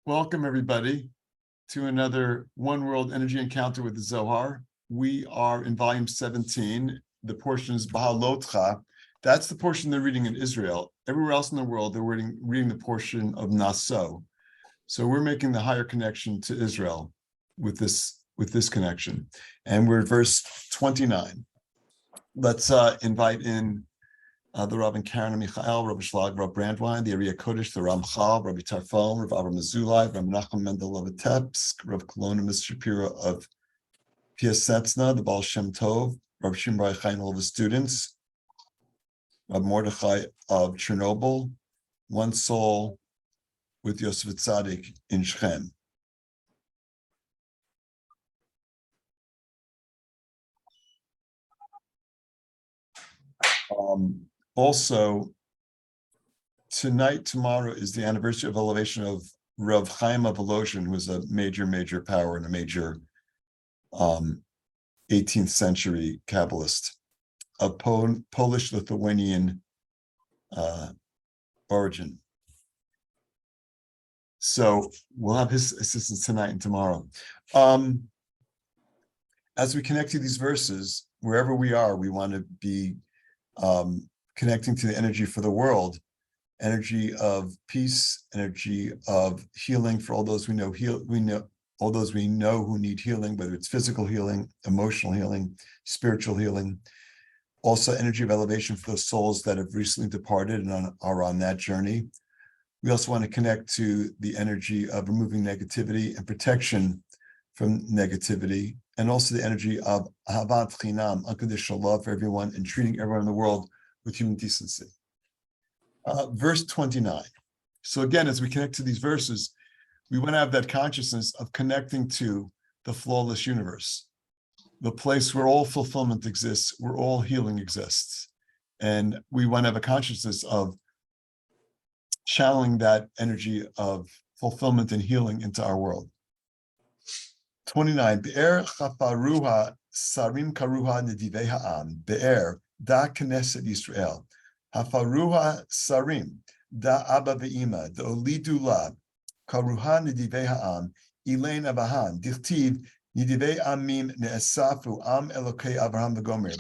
Welcome, everybody, to another One World Energy Encounter with the Zohar. We are in volume 17. The portion is Beha'alot'cha. That's the portion they're reading in Israel. Everywhere else in the world, they're reading the portion of Naso. So we're making the higher connection to Israel with this connection. And we're at verse 29. Let's invite in the Rav and Karen Michael, Rabbi Shlag, Rav Brandwein, the Area Kodesh, the Ramchal, Rabbi Tarfon, Rav Avram Azulai, Rav Menachem Mendel of Vitebsk, Rav Kolonis Shapiro of Piasetzna, the Baal Shem Tov, Rav Shimrai Chaim, all of his students, Rav Mordechai of Chernobyl, One Soul with Yosef Tzadik in Shechem. Also, tomorrow is the anniversary of elevation of Rav Chaim of Volozhin, who was a major power and a major 18th century Kabbalist of Polish-Lithuanian origin. So we'll have his assistance tonight and tomorrow. As we connect to these verses, wherever we are, we want to be connecting to the energy for the world, energy of peace, energy of healing for all those we know all those we know who need healing, whether it's physical healing, emotional healing, spiritual healing. Also, energy of elevation for those souls that have recently departed and are on that journey. We also want to connect to the energy of removing negativity and protection from negativity, and also the energy of Ahavat Chinam, unconditional love for everyone, and treating everyone in the world with human decency. Verse 29. So again, as we connect to these verses, we want to have that consciousness of connecting to the flawless universe, the place where all fulfillment exists, where all healing exists. And we want to have a consciousness of channeling that energy of fulfillment and healing into our world. 29. Be'er chafaruha sarim karuha nedivei ha'am. Be'er da knesset Yisrael. Hafaruha sarim da abba ve'ima da olidu la karuha nedivei ha'am ilain abahan dichtiv nedivei amim ne'esafu am elokei Abraham v'gomer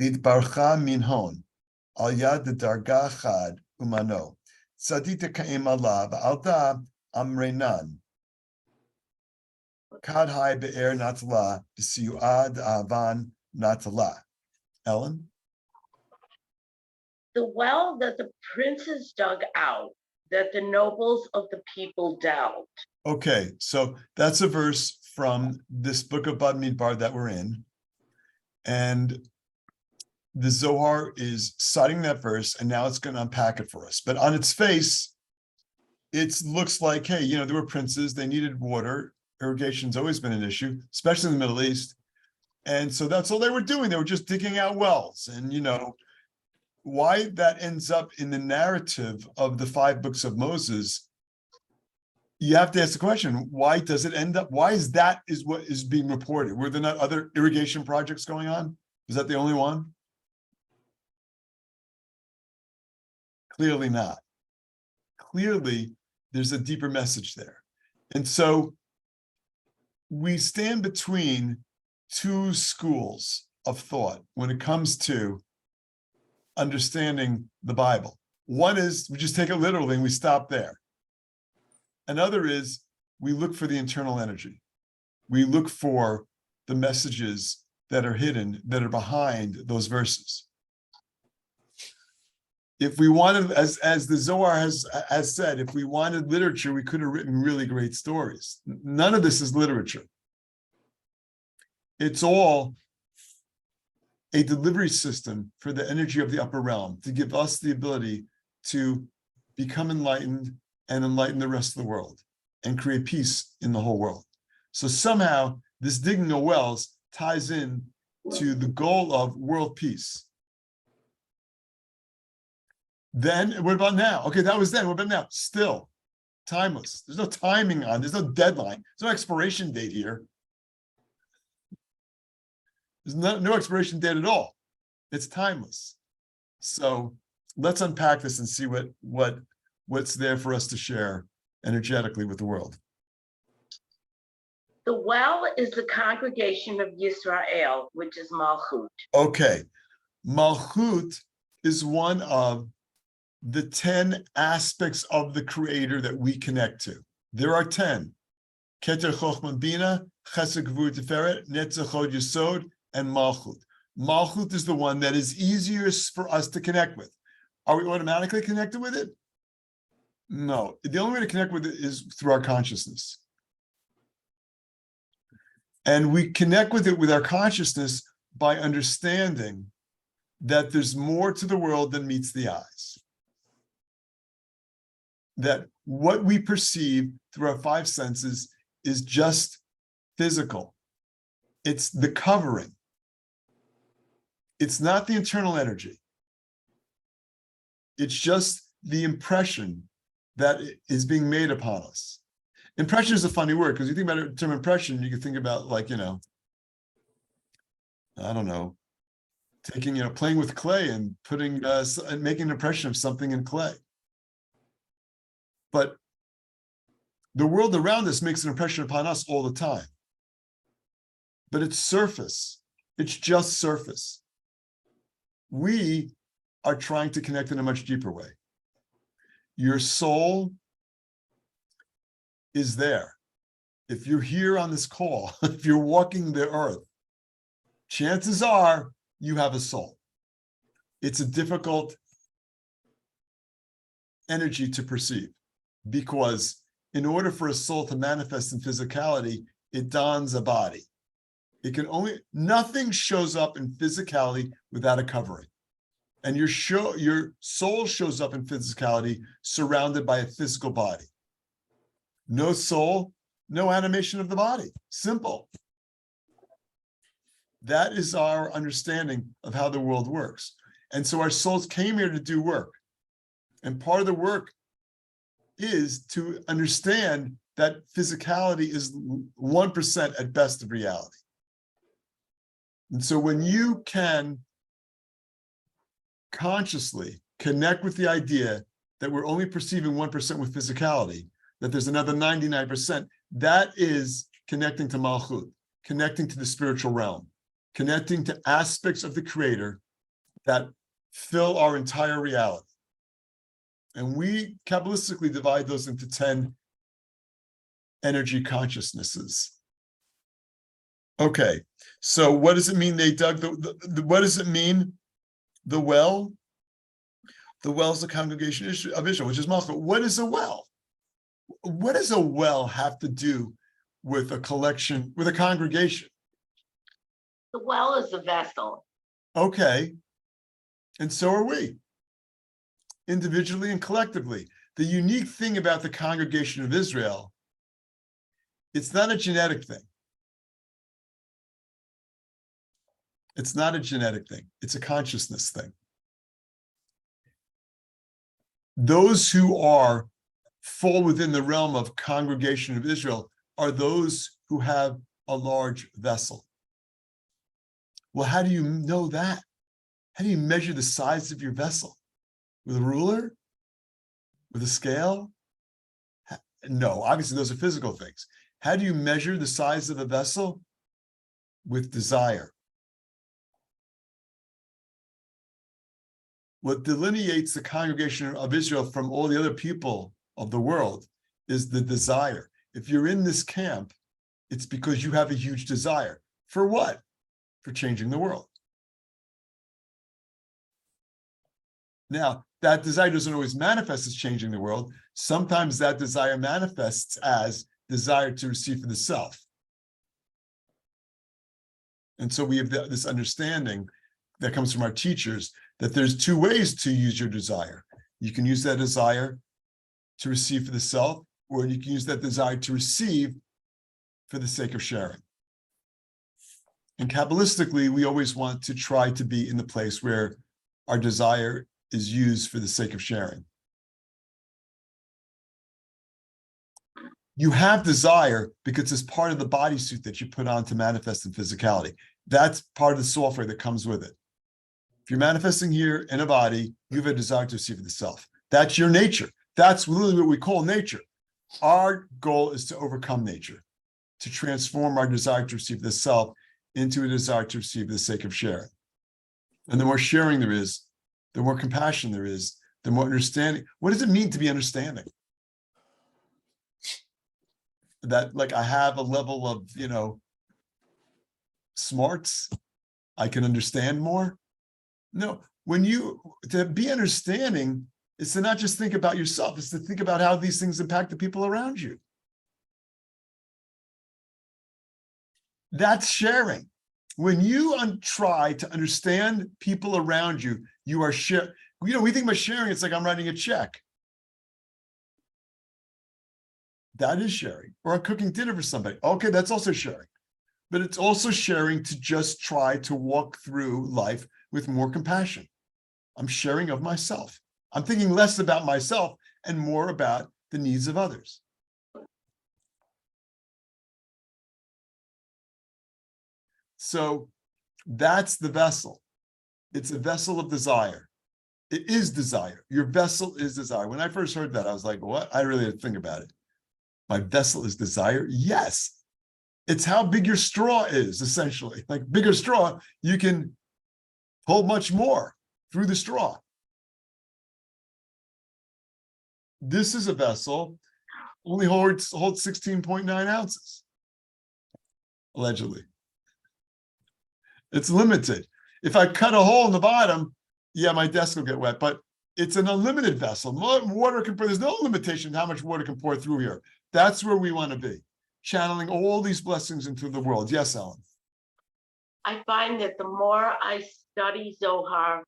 lidbarcha minhon al yad darga chad umano tzadita ka'im Allah v'alda amrenan Kadhai be'er natala b'siyuad avan natala. Ellen? The well that the princes dug out, that the nobles of the people delved. Okay, so that's a verse from this book of Bamidbar that we're in. And the Zohar is citing that verse, and now it's going to unpack it for us. But on its face, it looks like, hey, there were princes, they needed water. Irrigation's always been an issue, especially in the Middle East. And so that's all they were doing. They were just digging out wells. And, why that ends up in the narrative of the 5 books of Moses, you have to ask the question, why does it end up? Why is what is being reported? Were there not other irrigation projects going on? Was that the only one? Clearly not. Clearly, there's a deeper message there. And so we stand between 2 schools of thought when it comes to understanding the Bible. One is we just take it literally and we stop there. Another is we look for the internal energy. We look for the messages that are hidden, that are behind those verses. If we wanted, as the Zohar has said, if we wanted literature, we could have written really great stories. None of this is literature. It's all a delivery system for the energy of the upper realm to give us the ability to become enlightened and enlighten the rest of the world and create peace in the whole world. So somehow this digging of wells ties in to the goal of world peace. Then, what about now? Okay, that was then. What about now? Still timeless. There's no timing on. There's no deadline. There's no expiration date here. There's no expiration date at all. It's timeless. So let's unpack this and see what's there for us to share energetically with the world. The well is the congregation of Yisrael, which is Malchut. Okay. Malchut is one of the 10 aspects of the Creator that we connect to. There are 10. Keter Chochmah Bina, Chesed Gvur Tiferet, Netzach Hod Yesod, and Malchut. Malchut is the one that is easiest for us to connect with. Are we automatically connected with it? No. The only way to connect with it is through our consciousness. And we connect with it with our consciousness by understanding that there's more to the world than meets the eyes. That what we perceive through our five senses is just physical. It's the covering. It's not the internal energy. It's just the impression that is being made upon us. Impression is a funny word because you think about the term impression, you can think about like, I don't know, taking, playing with clay and putting, and making an impression of something in clay. But the world around us makes an impression upon us all the time. But it's surface. It's just surface. We are trying to connect in a much deeper way. Your soul is there. If you're here on this call, if you're walking the earth, chances are you have a soul. It's a difficult energy to perceive because in order for a soul to manifest in physicality, it dons a body. It can only, nothing shows up in physicality without a covering. And your soul shows up in physicality surrounded by a physical body. No soul, no animation of the body. Simple. That is our understanding of how the world works. And so our souls came here to do work. And part of the work is to understand that physicality is 1% at best of reality. And so when you can consciously connect with the idea that we're only perceiving 1% with physicality, that there's another 99%, that is connecting to Malchut, connecting to the spiritual realm, connecting to aspects of the Creator that fill our entire reality. And we Kabbalistically divide those into 10 energy consciousnesses. Okay, so what does it mean they dug what does it mean? The well? The well is the congregation of Israel, which is Malchut. What is a well? What does a well have to do with a collection, with a congregation? The well is a vessel. Okay, and so are we, individually and collectively. The unique thing about the congregation of Israel, it's not a genetic thing. It's not a genetic thing. It's a consciousness thing. Those who fall within the realm of congregation of Israel are those who have a large vessel. Well, how do you know that? How do you measure the size of your vessel? With a ruler? With a scale? No, obviously those are physical things. How do you measure the size of a vessel? With desire. What delineates the congregation of Israel from all the other people of the world is the desire. If you're in this camp, it's because you have a huge desire. For what? For changing the world. Now, that desire doesn't always manifest as changing the world. Sometimes that desire manifests as desire to receive for the self. And so we have this understanding that comes from our teachers that there's two ways to use your desire. You can use that desire to receive for the self, or you can use that desire to receive for the sake of sharing. And Kabbalistically, we always want to try to be in the place where our desire is used for the sake of sharing. You have desire because it's part of the bodysuit that you put on to manifest in physicality. That's part of the software that comes with it. If you're manifesting here in a body, you have a desire to receive for the self. That's your nature. That's literally what we call nature. Our goal is to overcome nature, to transform our desire to receive the self into a desire to receive for the sake of sharing. And the more sharing there is, the more compassion there is, the more understanding. What does it mean to be understanding? That like I have a level of, smarts, I can understand more. No, to be understanding is to not just think about yourself, it's to think about how these things impact the people around you. That's sharing. When you try to understand people around you, you are sharing. We think about sharing, it's like I'm writing a check. That is sharing. Or I'm cooking dinner for somebody. Okay, that's also sharing. But it's also sharing to just try to walk through life with more compassion. I'm sharing of myself. I'm thinking less about myself and more about the needs of others. So that's the vessel. It's a vessel of desire. It is desire. Your vessel is desire. When I first heard that, I was like, what? I really had to think about it. My vessel is desire? Yes. It's how big your straw is, essentially. Like bigger straw, you can pull much more through the straw. This is a vessel, only holds 16.9 ounces, allegedly. It's limited. If I cut a hole in the bottom, yeah, my desk will get wet, but it's an unlimited vessel. Water can pour, there's no limitation how much water can pour through here. That's where we want to be, channeling all these blessings into the world. Yes, Ellen? I find that the more I study Zohar,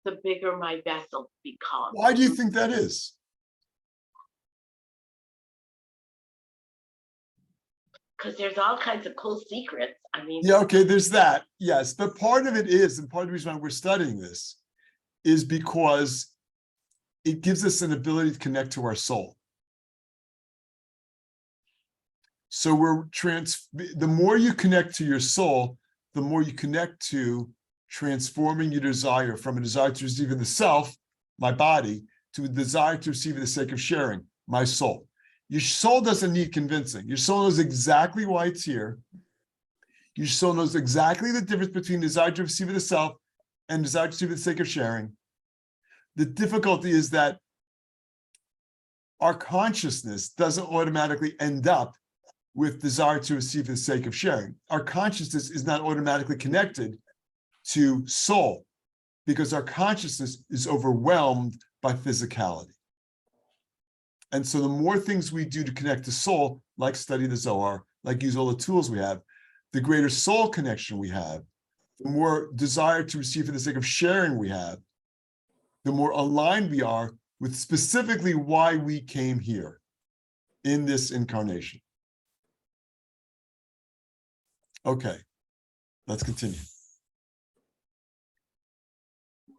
the bigger my vessel becomes. Why do you think that is? Because there's all kinds of cool secrets. I mean, yeah, okay, there's that. Yes, but part of it is, and part of the reason why we're studying this is because it gives us an ability to connect to our soul. So the more you connect to your soul, the more you connect to transforming your desire from a desire to receive in the self, my body, to a desire to receive for the sake of sharing, my soul. Your soul doesn't need convincing. Your soul knows exactly why it's here. Your soul knows exactly the difference between desire to receive for the self and desire to receive for the sake of sharing. The difficulty is that our consciousness doesn't automatically end up with desire to receive for the sake of sharing. Our consciousness is not automatically connected to soul because our consciousness is overwhelmed by physicality. And so the more things we do to connect to soul, like study the Zohar, like use all the tools we have, the greater soul connection we have, the more desire to receive for the sake of sharing we have, the more aligned we are with specifically why we came here in this incarnation. Okay, let's continue.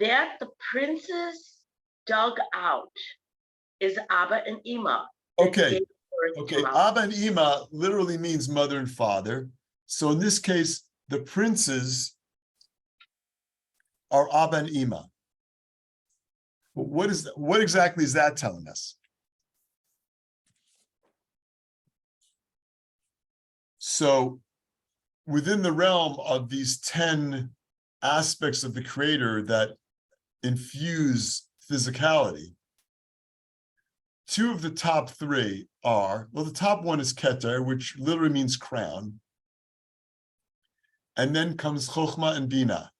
that the princes dug out is Abba and Ima. Okay, Abba and Ima literally means mother and father. So in this case, the princes are Abba and Ima. What exactly is that telling us? So within the realm of these 10 aspects of the creator that infuse physicality, 2 of the top 3 are, well, the top one is Keter, which literally means crown. And then comes Chokhmah and Bina.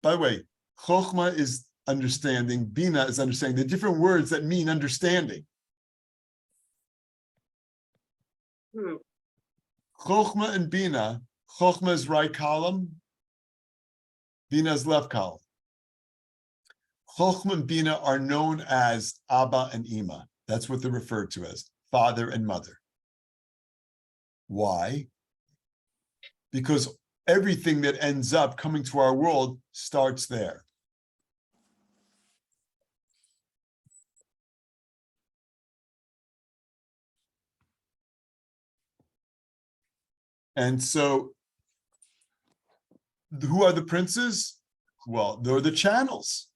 By the way, Chokhmah is understanding, Bina is understanding. They're different words that mean understanding. Chokhmah and Bina, Chokhmah is right column, Bina is left column. Chokhmah and Bina are known as Abba and Ima. That's what they're referred to as, father and mother. Why? Because everything that ends up coming to our world starts there. And so, who are the princes? Well, they're the channels.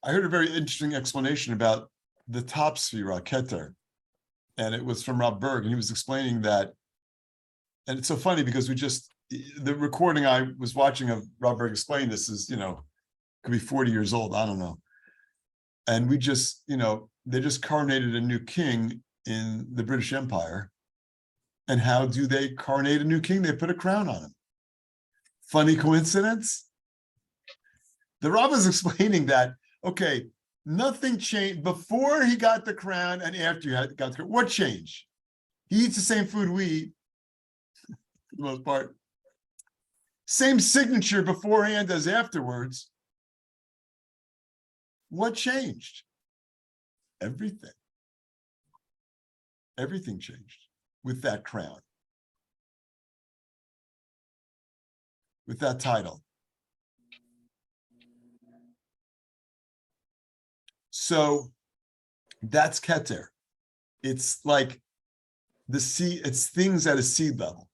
I heard a very interesting explanation about the top sphira, Keter. And it was from Rob Berg, and he was explaining that. And it's so funny because the recording I was watching of Rob Berg explain this is, could be 40 years old, I don't know. And we just, they just coronated a new king in the British Empire. And how do they coronate a new king? They put a crown on him. Funny coincidence? The Rav is explaining that, okay, nothing changed before he got the crown and after he got the crown. What changed? He eats the same food we eat, for the most part. Same signature beforehand as afterwards. What changed? Everything. Everything changed with that crown, with that title. So that's Keter. It's like the seed, it's things at a seed level.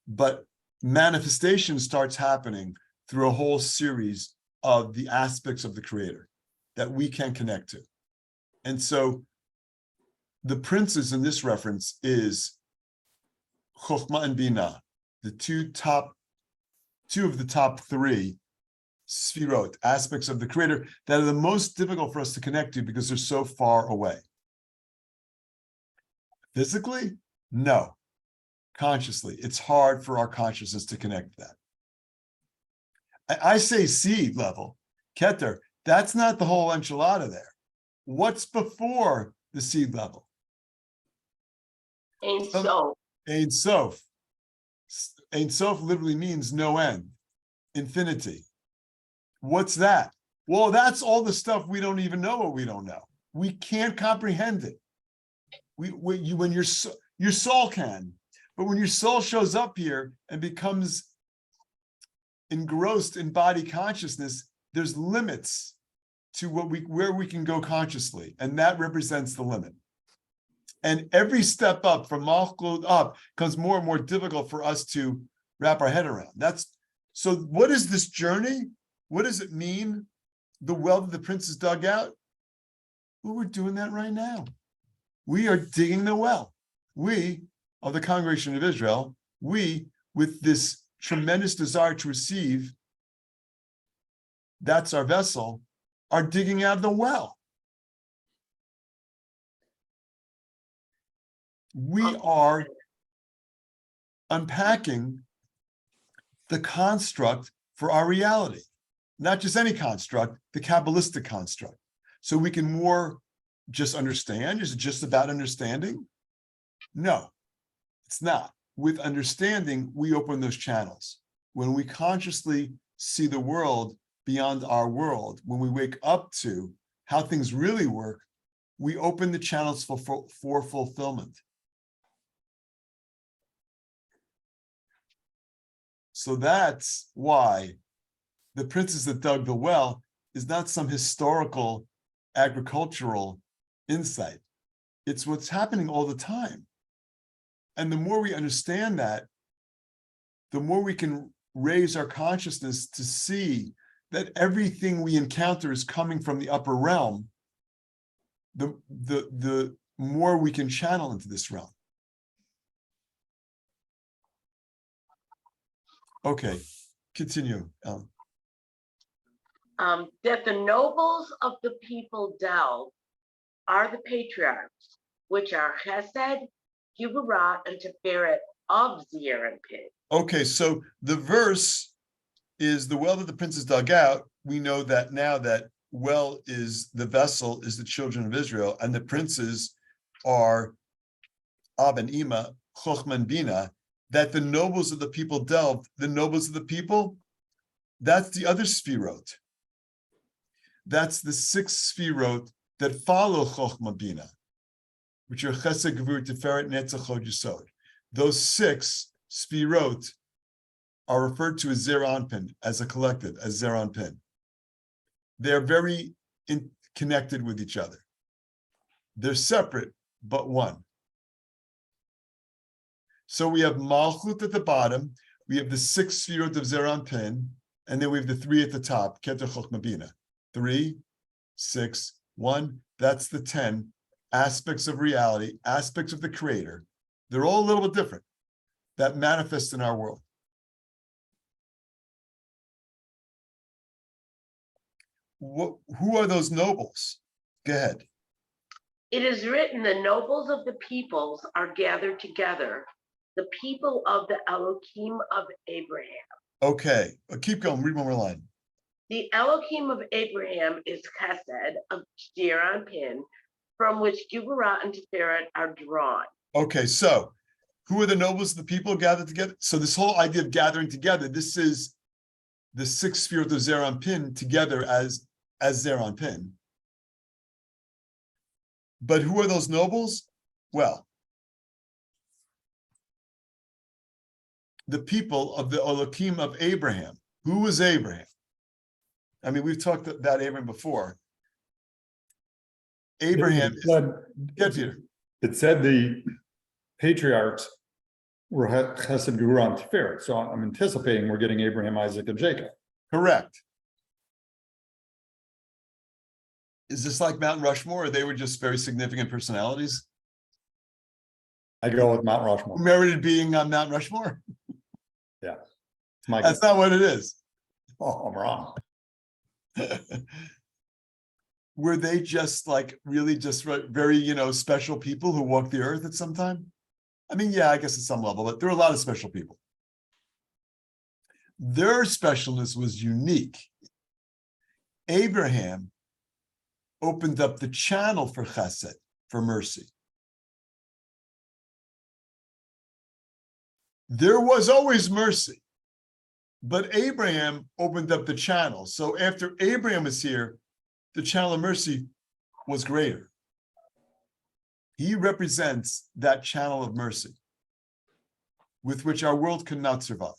But manifestation starts happening through a whole series of the aspects of the Creator that we can connect to. And so the princes in this reference is Chokhmah and Binah, the two of the top three sfirot, aspects of the Creator that are the most difficult for us to connect to because they're so far away. Physically, no. Consciously, it's hard for our consciousness to connect to that. I say seed level, Keter, that's not the whole enchilada there. What's before the seed level? Ein Sof. Ein Sof. Ein Sof literally means no end, infinity. What's that? Well, that's all the stuff we don't even know what we don't know. We can't comprehend it. When your soul can, but when your soul shows up here and becomes engrossed in body consciousness, there's limits to where we can go consciously, and that represents the limit. And every step up from Malchut up becomes more and more difficult for us to wrap our head around. So what is this journey? What does it mean? The well that the princes dug out? Well, we're doing that right now. We are digging the well. We, of the congregation of Israel, we, with this tremendous desire to receive, that's our vessel, are digging out the well. We are unpacking the construct for our reality, not just any construct, the Kabbalistic construct. So we can more just understand. Is it just about understanding? No, it's not. With understanding, we open those channels. When we consciously see the world beyond our world, when we wake up to how things really work, we open the channels for fulfillment. So that's why the princes that dug the well is not some historical agricultural insight. It's what's happening all the time. And the more we understand that, the more we can raise our consciousness to see that everything we encounter is coming from the upper realm, the more we can channel into this realm. Okay, continue, Ellen. That the nobles of the people delve are the patriarchs, which are Chesed, Gevurah, and Tiferet of Zeir and Pin. Okay, so the verse is the well that the princes dug out. We know that now that well is the vessel, is the children of Israel, and the princes are Ab and Ima, Chokhmah and Binah, that the nobles of the people delved. The nobles of the people, that's the other sfirot. That's the 6 sfirot that follow Chokhmah Binah, which are Chesed, Gevurah, Tiferet, Netzach, Hod, Yesod. Those 6 sfirot are referred to as Zeir Anpin, as a collective, as Zeir Anpin. They're very connected with each other. They're separate, but one. So we have Malchut at the bottom, we have the 6 sfirot of Zeir Anpin, and then we have the 3 at the top, Keter, Chokhmah, Binah. 3, 6, 1. That's the 10 aspects of reality, aspects of the creator. They're all a little bit different that manifest in our world. Who are those nobles? Go ahead. It is written, the nobles of the peoples are gathered together, the people of the Elohim of Abraham. Okay, keep going. Read one more line. The Elohim of Abraham is Chesed of Pin, from which Gevurah and Tiferet are drawn. Okay, so who are the nobles of the people gathered together? So this whole idea of gathering together, this is the sixth sphere of Pin together as Pin. But who are those nobles? Well, the people of the Elohim of Abraham. Who was Abraham? I mean, we've talked about Abraham before. Abraham it said the patriarchs were Chesed, Gevurah, and Tiferet. So I'm anticipating we're getting Abraham, Isaac, and Jacob. Correct. Is this like Mount Rushmore, or they were just very significant personalities? I go with Mount Rushmore. Who merited being on Mount Rushmore? Yeah. It's That's not what it is. Oh, I'm wrong. Were they just like really just very, special people who walked the earth at some time? I mean, yeah, I guess at some level, but there were a lot of special people. Their specialness was unique. Abraham opened up the channel for chesed, for mercy. There was always mercy, but Abraham opened up the channel. So after Abraham was here, the channel of mercy was greater. He represents that channel of mercy with which our world cannot survive.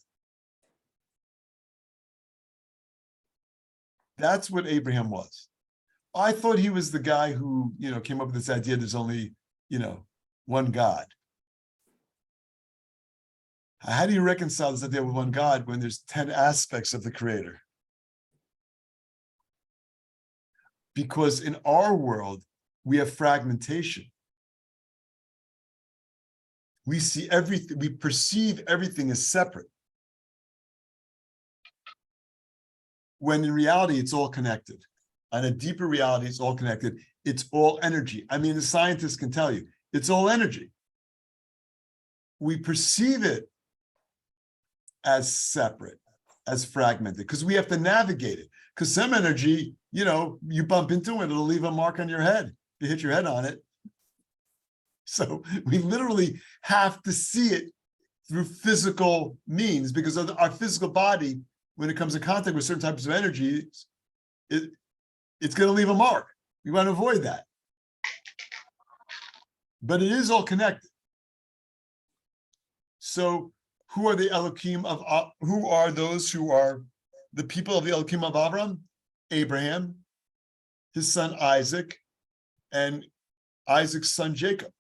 That's what Abraham was. I thought he was the guy who, came up with this idea there's only, one God. How do you reconcile this idea with one God when there's 10 aspects of the creator? Because in our world, we have fragmentation. We see everything, we perceive everything as separate. When in reality, it's all connected. On a deeper reality, it's all connected. It's all energy. I mean, the scientists can tell you, it's all energy. We perceive it as separate, as fragmented, because we have to navigate it. Because some energy, you bump into it, it'll leave a mark on your head. You hit your head on it. So we literally have to see it through physical means, because of our physical body, when it comes in contact with certain types of energy, it's going to leave a mark. We want to avoid that. But it is all connected. So who are the Elohim of, who are those who are the people of the Elohim of Abraham? Abraham, his son Isaac, and Isaac's son Jacob.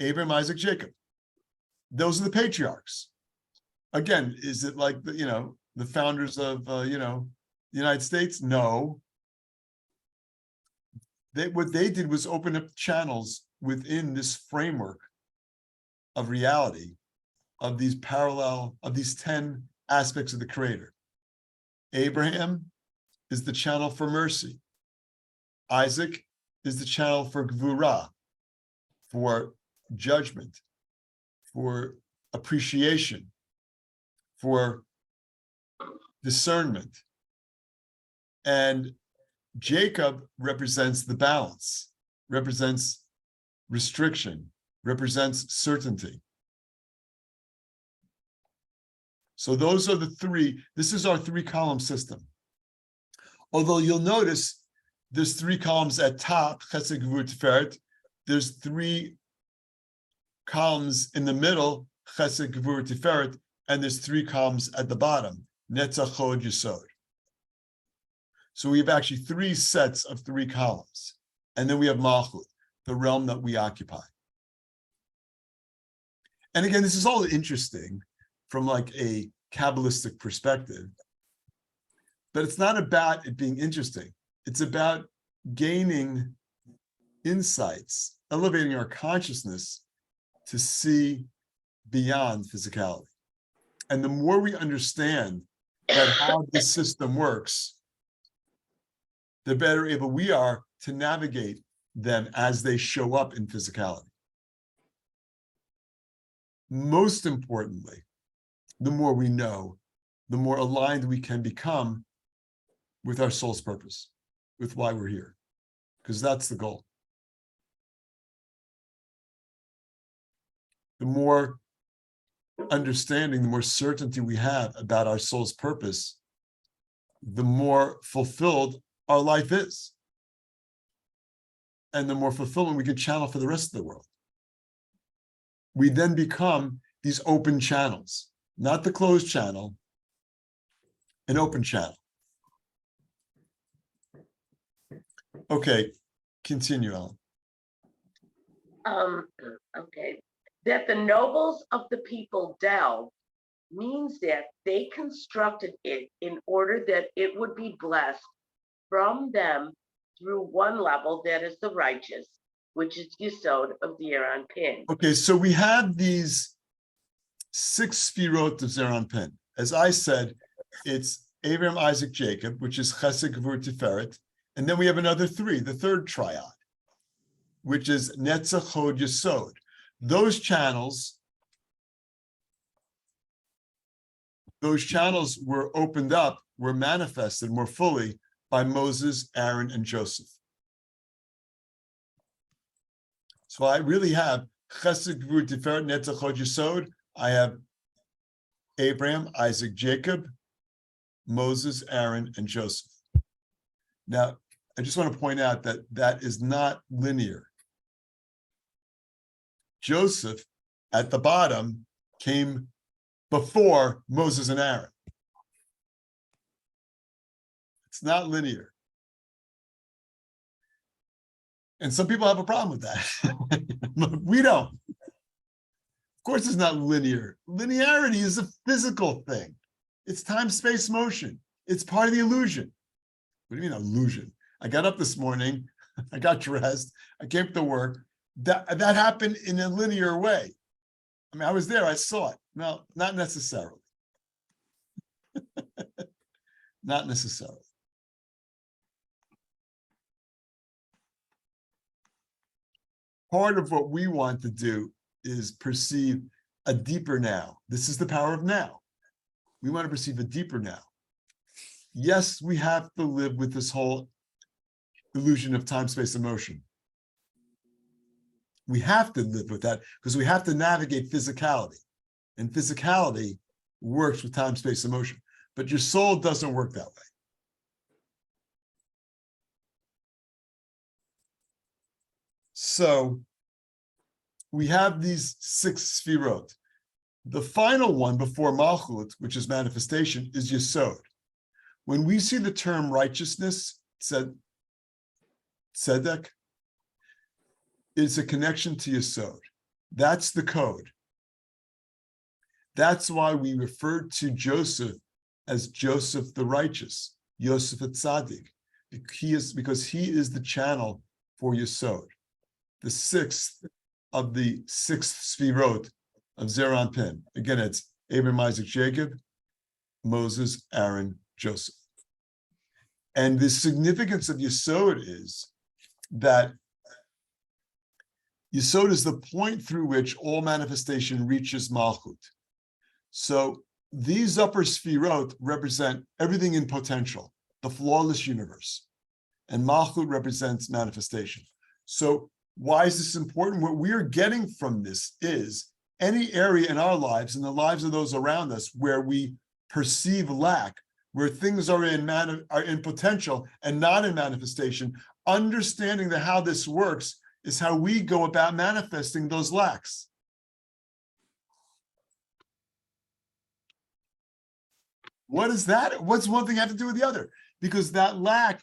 Abraham, Isaac, Jacob. Those are the patriarchs. Again, is it like the founders of the United States? No. What they did was open up channels within this framework of reality, of these 10 aspects of the creator. Abraham is the channel for mercy. Isaac is the channel for Gevurah, for judgment, for appreciation, for discernment. And Jacob represents the balance, represents restriction, represents certainty. So those are the three. This is our 3-column system. Although you'll notice there's 3 columns at top, Chesed, Gevurah, Tiferet. There's 3 columns in the middle, Chesed, Gevurah, Tiferet, and there's 3 columns at the bottom, Netzach, Chod, Yesod. So we have actually 3 sets of 3 columns. And then we have Malchut, the realm that we occupy. And again, this is all interesting from like a Kabbalistic perspective, but it's not about it being interesting. It's about gaining insights, elevating our consciousness to see beyond physicality. And the more we understand that how this system works, the better able we are to navigate them as they show up in physicality. Most importantly, the more we know, the more aligned we can become with our soul's purpose, with why we're here, because that's the goal. The more understanding, the more certainty we have about our soul's purpose, the more fulfilled our life is. And the more fulfillment we can channel for the rest of the world. We then become these open channels, not the closed channel, an open channel. Okay, continue, Ellen. Okay. That the nobles of the people delved means that they constructed it in order that it would be blessed from them through one level, that is the righteous, which is Yesod of the Unpacking. Okay, so we have these 6 sfirot of Zeran Pin. As I said, it's Abraham, Isaac, Jacob, which is Chesed, Gevurah, Tiferet, and then we have another 3, the third triad, which is Netzach, Hod, Yesod. Those channels were opened up, were manifested more fully by Moses, Aaron, and Joseph. So I really have Chesed, Gevurah, Tiferet, Netzach, Hod, Yesod. I have Abraham, Isaac, Jacob, Moses, Aaron, and Joseph. Now, I just want to point out that that is not linear. Joseph, at the bottom, came before Moses and Aaron. It's not linear. And some people have a problem with that. We don't. Of course, it's not linear. Linearity is a physical thing. It's time, space, motion. It's part of the illusion. What do you mean illusion? I got up this morning, I got dressed, I came to work. That happened in a linear way. I mean, I was there, I saw it. No, not necessarily. Not necessarily. Part of what we want to do is perceive a deeper now. This is the power of now. We want to perceive a deeper now. Yes, we have to live with this whole illusion of time, space, and motion. We have to live with that because we have to navigate physicality. And physicality works with time, space, and motion. But your soul doesn't work that way. So we have these 6 sfirot. The final one before Malchut, which is manifestation, is Yesod. When we see the term righteousness, tzedek, it's a connection to Yesod. That's the code. That's why we referred to Joseph as Joseph the righteous, Yosef Tzaddik, because he is the channel for Yesod, the 6th of the 6 sfirot of Zeran Pin. Again, it's Abraham, Isaac, Jacob, Moses, Aaron, Joseph. And the significance of Yesod is that Yesod is the point through which all manifestation reaches Malchut. So these upper sfirot represent everything in potential, the flawless universe. And Malchut represents manifestation. So why is this important? What we are getting from this is any area in our lives and the lives of those around us where we perceive lack, where things are in potential and not in manifestation, understanding that how this works is how we go about manifesting those lacks. What is that? What's one thing have to do with the other? Because that lack,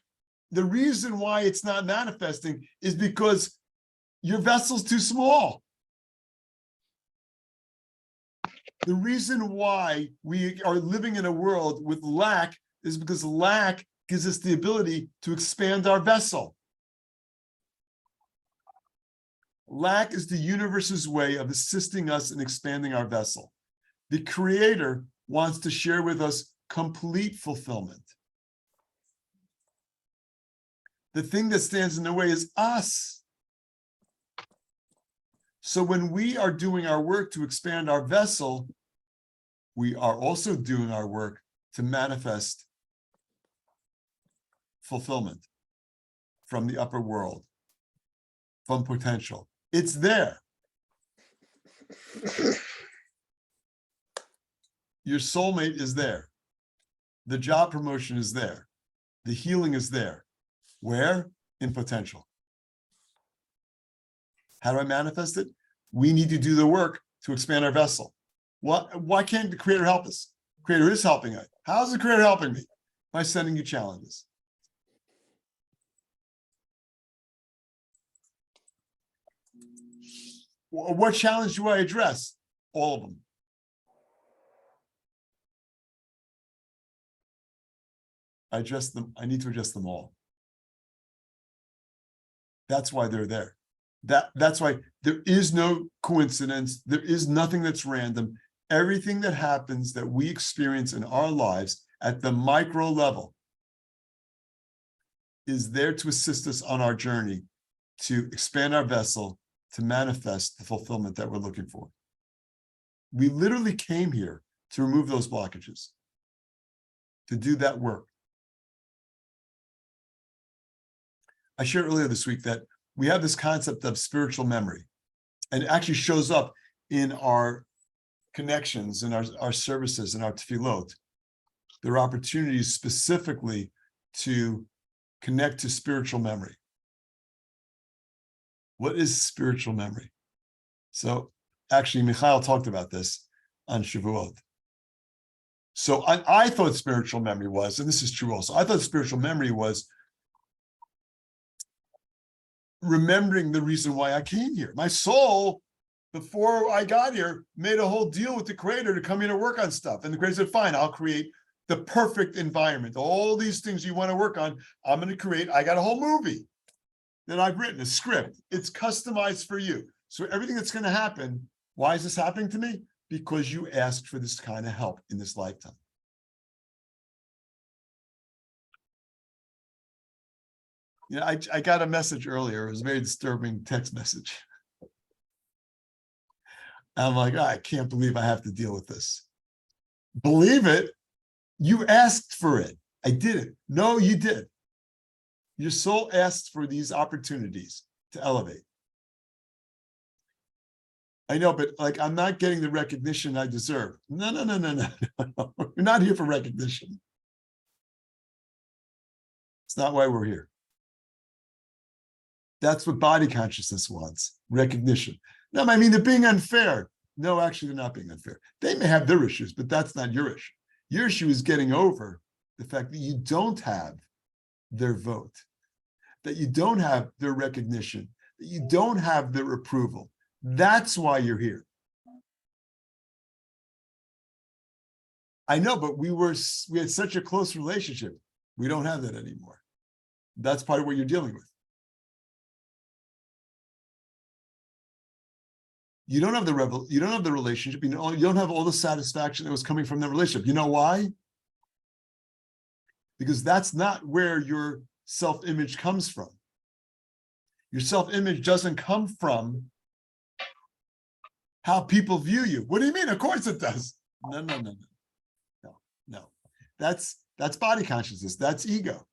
the reason why it's not manifesting is because your vessel's too small. The reason why we are living in a world with lack is because lack gives us the ability to expand our vessel. Lack is the universe's way of assisting us in expanding our vessel. The Creator wants to share with us complete fulfillment. The thing that stands in the way is us. So when we are doing our work to expand our vessel, we are also doing our work to manifest fulfillment from the upper world, from potential. It's there. Your soulmate is there. The job promotion is there. The healing is there. Where? In potential. How do I manifest it? We need to do the work to expand our vessel. Why can't the Creator help us? Creator is helping us. How is the Creator helping me? By sending you challenges. What challenge do I address? All of them. I address them. I need to address them all. That's why they're there. That's why there is no coincidence. There is nothing that's random. Everything that happens that we experience in our lives at the micro level is there to assist us on our journey to expand our vessel, to manifest the fulfillment that we're looking for. We literally came here to remove those blockages, to do that work. I shared earlier this week that we have this concept of spiritual memory, and it actually shows up in our connections, in our services, in our tefillot. There are opportunities specifically to connect to spiritual memory. What is spiritual memory? So actually, Michael talked about this on Shavuot. So I thought spiritual memory was, and this is true also, I thought spiritual memory was remembering the reason why I came here. My soul, before I got here, made a whole deal with the Creator to come here to work on stuff. And the Creator said, fine, I'll create the perfect environment. All these things you want to work on, I'm going to create. I got a whole movie that I've written, a script. It's customized for you. So everything that's going to happen, why is this happening to me? Because you asked for this kind of help in this lifetime. You know, I got a message earlier. It was a very disturbing text message. I'm like, oh, I can't believe I have to deal with this. Believe it. You asked for it. I didn't. No, you did. Your soul asked for these opportunities to elevate. I know, but like, I'm not getting the recognition I deserve. No. We're not here for recognition. It's not why we're here. That's what body consciousness wants, recognition. No, I mean, they're being unfair. No, actually, they're not being unfair. They may have their issues, but that's not your issue. Your issue is getting over the fact that you don't have their vote, that you don't have their recognition, that you don't have their approval. That's why you're here. I know, but we had such a close relationship. We don't have that anymore. That's part of what you're dealing with. You don't have the relationship. You don't have all the satisfaction that was coming from the relationship. You know why? Because that's not where your self-image comes from. Your self-image doesn't come from how people view you. What do you mean? Of course it does. No. That's body consciousness. That's ego.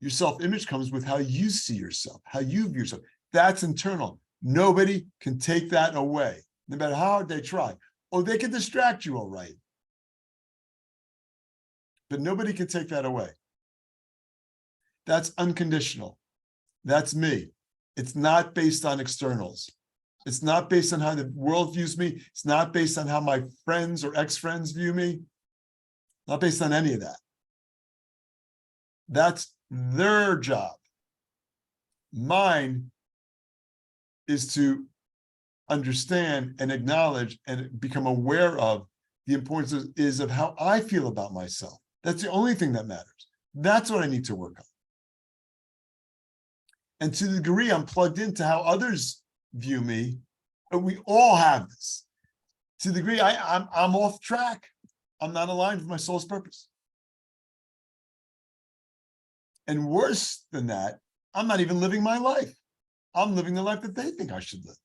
Your self-image comes with how you see yourself, how you view yourself. That's internal. Nobody can take that away, no matter how hard they try. Oh, they can distract you, all right. But nobody can take that away. That's unconditional. That's me. It's not based on externals. It's not based on how the world views me. It's not based on how my friends or ex-friends view me. Not based on any of that. That's their job. Mine is to understand and acknowledge and become aware of the importance of how I feel about myself. That's the only thing that matters. That's what I need to work on. And to the degree I'm plugged into how others view me, but we all have this. To the degree I'm off track, I'm not aligned with my soul's purpose. And worse than that, I'm not even living my life. I'm living the life that they think I should live.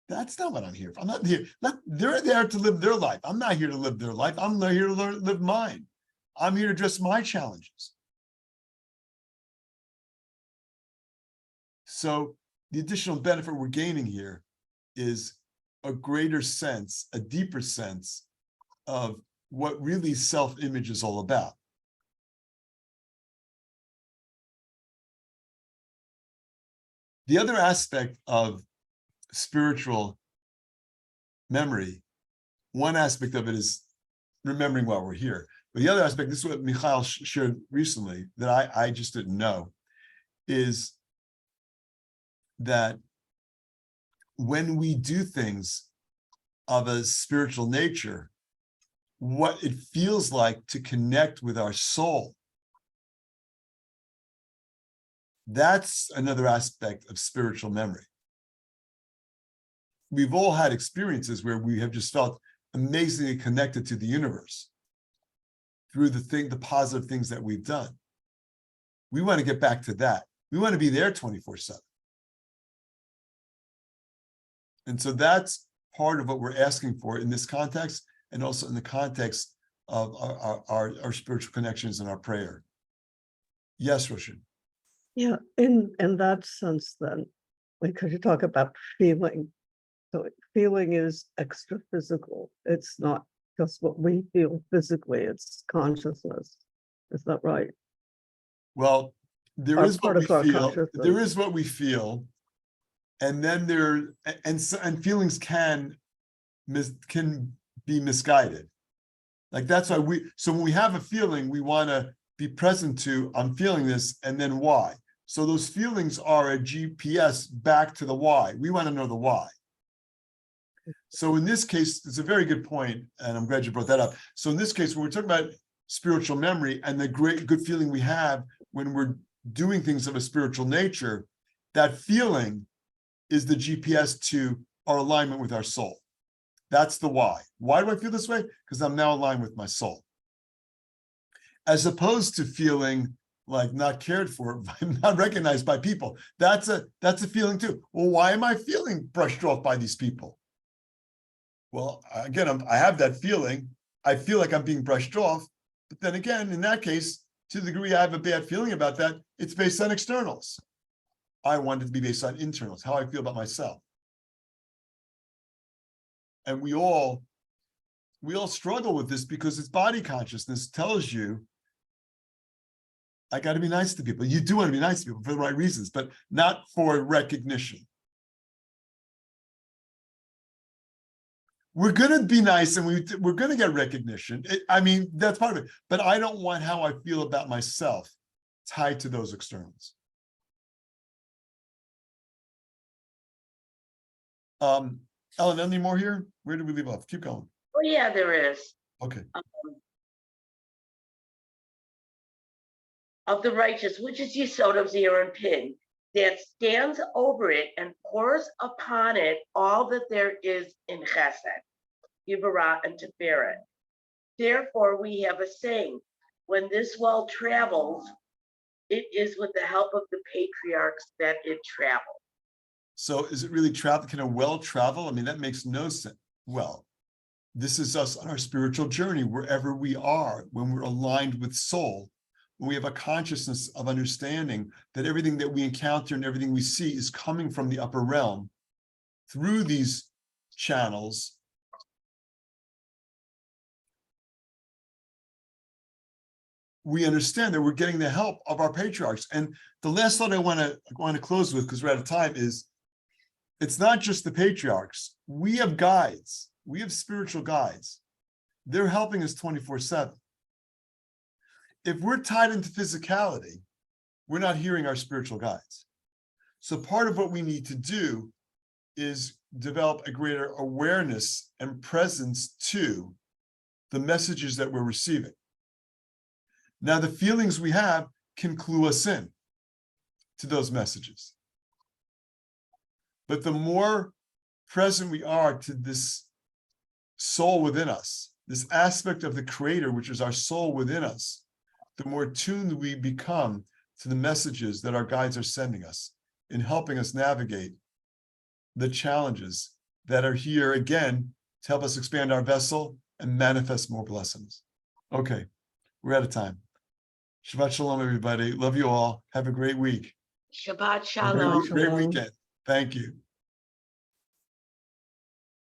That's not what I'm here for. I'm not here. They're there to live their life. I'm not here to live their life. I'm here to live mine. I'm here to address my challenges. So the additional benefit we're gaining here is a greater sense, a deeper sense of what really self-image is all about. The other aspect of spiritual memory, one aspect of it is remembering why we're here. But the other aspect, this is what Michael shared recently that I just didn't know, is that when we do things of a spiritual nature, what it feels like to connect with our soul. That's another aspect of spiritual memory. We've all had experiences where we have just felt amazingly connected to the universe through the positive things that we've done. We want to get back to that. We want to be there 24/7. And so that's part of what we're asking for in this context, and also in the context of our spiritual connections and our prayer. Yes, Roshan. Yeah, in that sense, then, because you talk about feeling, so feeling is extra physical. It's not just what we feel physically, it's consciousness. Is that right? Well, there Or is what part we of our feel. consciousness. There is what we feel, and then and feelings can be misguided. Like that's why so when we have a feeling, we want to be present to, I'm feeling this, and then why. So those feelings are a GPS back to the why. We want to know the why. So in this case, it's a very good point, and I'm glad you brought that up. So in this case, when we're talking about spiritual memory and the great good feeling we have when we're doing things of a spiritual nature, that feeling is the GPS to our alignment with our soul. That's the why. Why do I feel this way? Because I'm now aligned with my soul. As opposed to feeling like not cared for, not recognized by people. That's a feeling too. Well, why am I feeling brushed off by these people? Well, again, I have that feeling. I feel like I'm being brushed off. But then again, in that case, to the degree I have a bad feeling about that, it's based on externals. I want it to be based on internals, how I feel about myself. And we all struggle with this because it's body consciousness tells you, I got to be nice to people. You do want to be nice to people for the right reasons, but not for recognition. We're going to be nice and we're going to get recognition. I mean, that's part of it. But I don't want how I feel about myself tied to those externals. Ellen, any more here? Where did we leave off? Keep going. Oh, yeah, there is. Okay. Of the righteous, which is Yesod of Zeir and Pin, that stands over it and pours upon it all that there is in Chesed, Yivarah, and Tiferet. Therefore, we have a saying: when this well travels, it is with the help of the patriarchs that it travels. So, is it really travel? Can a well travel? I mean, that makes no sense. Well, this is us on our spiritual journey, wherever we are, when we're aligned with soul. When we have a consciousness of understanding that everything that we encounter and everything we see is coming from the upper realm through these channels, we understand that we're getting the help of our patriarchs. And the last thought I want to close with, because we're out of time, is it's not just the patriarchs. We have guides. We have spiritual guides. They're helping us 24/7. If we're tied into physicality, we're not hearing our spiritual guides. So part of what we need to do is develop a greater awareness and presence to the messages that we're receiving. Now, the feelings we have can clue us in to those messages. But the more present we are to this soul within us, this aspect of the Creator, which is our soul within us, the more tuned we become to the messages that our guides are sending us in helping us navigate the challenges that are here again to help us expand our vessel and manifest more blessings. Okay, we're out of time. Shabbat shalom, everybody. Love you all. Have a great week. Shabbat Great shalom. weekend. Thank you.